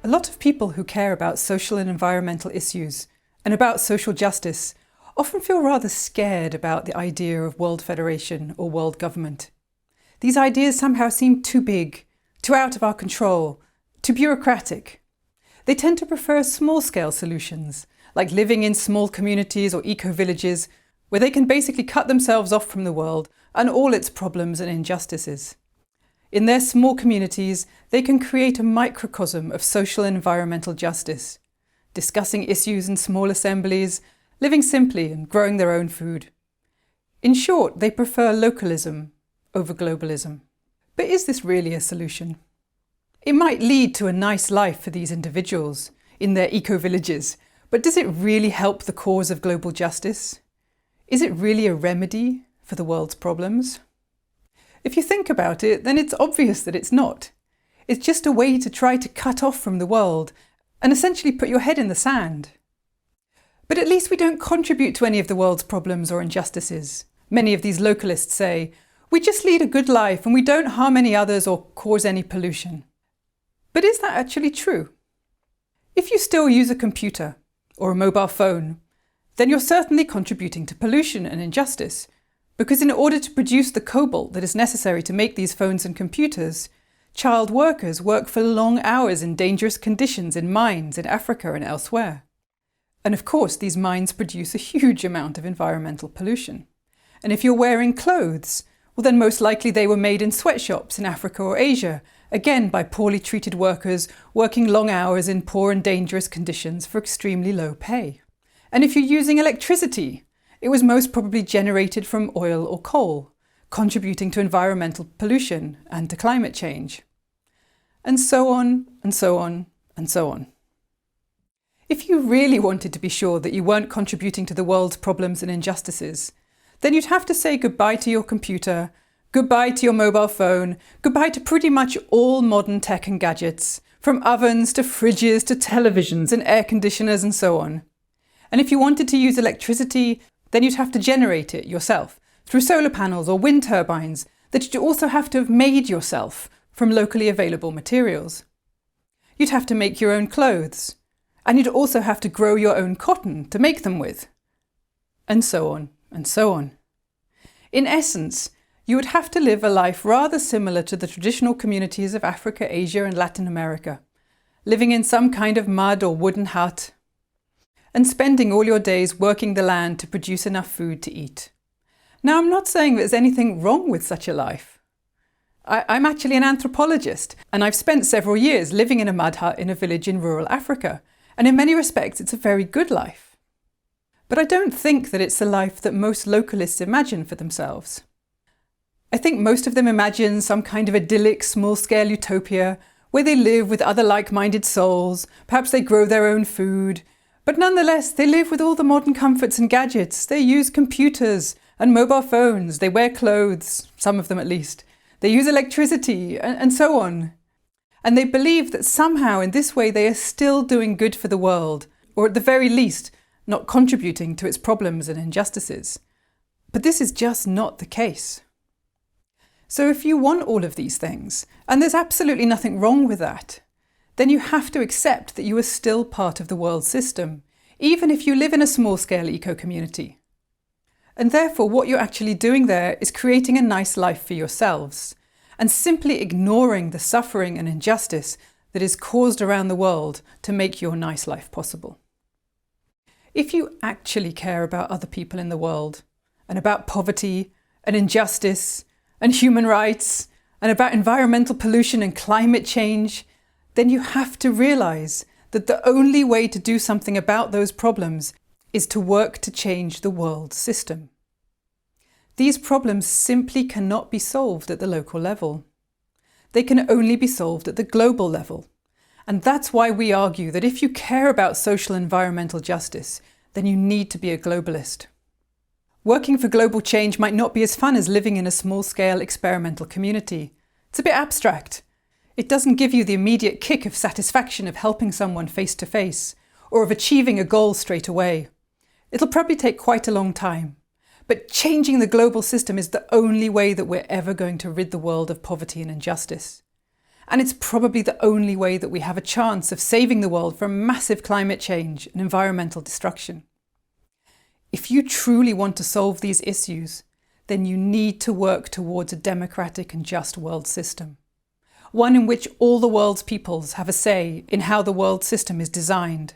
A lot of people who care about social and environmental issues and about social justice often feel rather scared about the idea of world federation or world government. These ideas somehow seem too big, too out of our control, too bureaucratic. They tend to prefer small-scale solutions, like living in small communities or eco-villages, where they can basically cut themselves off from the world and all its problems and injustices. In their small communities, they can create a microcosm of social and environmental justice, discussing issues in small assemblies, living simply and growing their own food. In short, they prefer localism over globalism. But is this really a solution? It might lead to a nice life for these individuals in their eco-villages, but does it really help the cause of global justice? Is it really a remedy for the world's problems? If you think about it, then it's obvious that it's not. It's just a way to try to cut off from the world and essentially put your head in the sand. But at least we don't contribute to any of the world's problems or injustices. Many of these localists say, we just lead a good life and we don't harm any others or cause any pollution. But is that actually true? If you still use a computer or a mobile phone, then you're certainly contributing to pollution and injustice, because in order to produce the cobalt that is necessary to make these phones and computers, child workers work for long hours in dangerous conditions in mines in Africa and elsewhere. And of course, these mines produce a huge amount of environmental pollution. And if you're wearing clothes, well then most likely they were made in sweatshops in Africa or Asia, again by poorly treated workers working long hours in poor and dangerous conditions for extremely low pay. And if you're using electricity, it was most probably generated from oil or coal, contributing to environmental pollution and to climate change. And so on, and so on, and so on. If you really wanted to be sure that you weren't contributing to the world's problems and injustices, then you'd have to say goodbye to your computer, goodbye to your mobile phone, goodbye to pretty much all modern tech and gadgets, from ovens to fridges to televisions and air conditioners and so on. And if you wanted to use electricity, then you'd have to generate it yourself through solar panels or wind turbines that you'd also have to have made yourself from locally available materials. You'd have to make your own clothes, and you'd also have to grow your own cotton to make them with, and so on and so on. In essence, you would have to live a life rather similar to the traditional communities of Africa, Asia and Latin America, living in some kind of mud or wooden hut, and spending all your days working the land to produce enough food to eat. Now, I'm not saying there's anything wrong with such a life. I'm actually an anthropologist, and I've spent several years living in a mud hut in a village in rural Africa, and in many respects it's a very good life. But I don't think that it's the life that most localists imagine for themselves. I think most of them imagine some kind of idyllic, small-scale utopia where they live with other like-minded souls, perhaps they grow their own food, but nonetheless, they live with all the modern comforts and gadgets. They use computers and mobile phones. They wear clothes, some of them at least. They use electricity and so on. And they believe that somehow in this way they are still doing good for the world, or at the very least, not contributing to its problems and injustices. But this is just not the case. So if you want all of these things, and there's absolutely nothing wrong with that, then you have to accept that you are still part of the world system, even if you live in a small-scale eco-community. And therefore, what you're actually doing there is creating a nice life for yourselves, and simply ignoring the suffering and injustice that is caused around the world to make your nice life possible. If you actually care about other people in the world, and about poverty and injustice and human rights, and about environmental pollution and climate change, then you have to realize that the only way to do something about those problems is to work to change the world system. These problems simply cannot be solved at the local level. They can only be solved at the global level. And that's why we argue that if you care about social and environmental justice, then you need to be a globalist. Working for global change might not be as fun as living in a small-scale experimental community. It's a bit abstract. It doesn't give you the immediate kick of satisfaction of helping someone face to face, or of achieving a goal straight away. It'll probably take quite a long time. But changing the global system is the only way that we're ever going to rid the world of poverty and injustice. And it's probably the only way that we have a chance of saving the world from massive climate change and environmental destruction. If you truly want to solve these issues, then you need to work towards a democratic and just world system. One in which all the world's peoples have a say in how the world system is designed.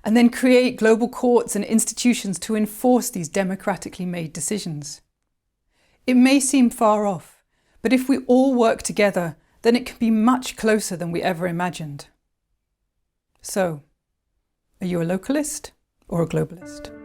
And then create global courts and institutions to enforce these democratically made decisions. It may seem far off, but if we all work together, then it can be much closer than we ever imagined. So, are you a localist or a globalist?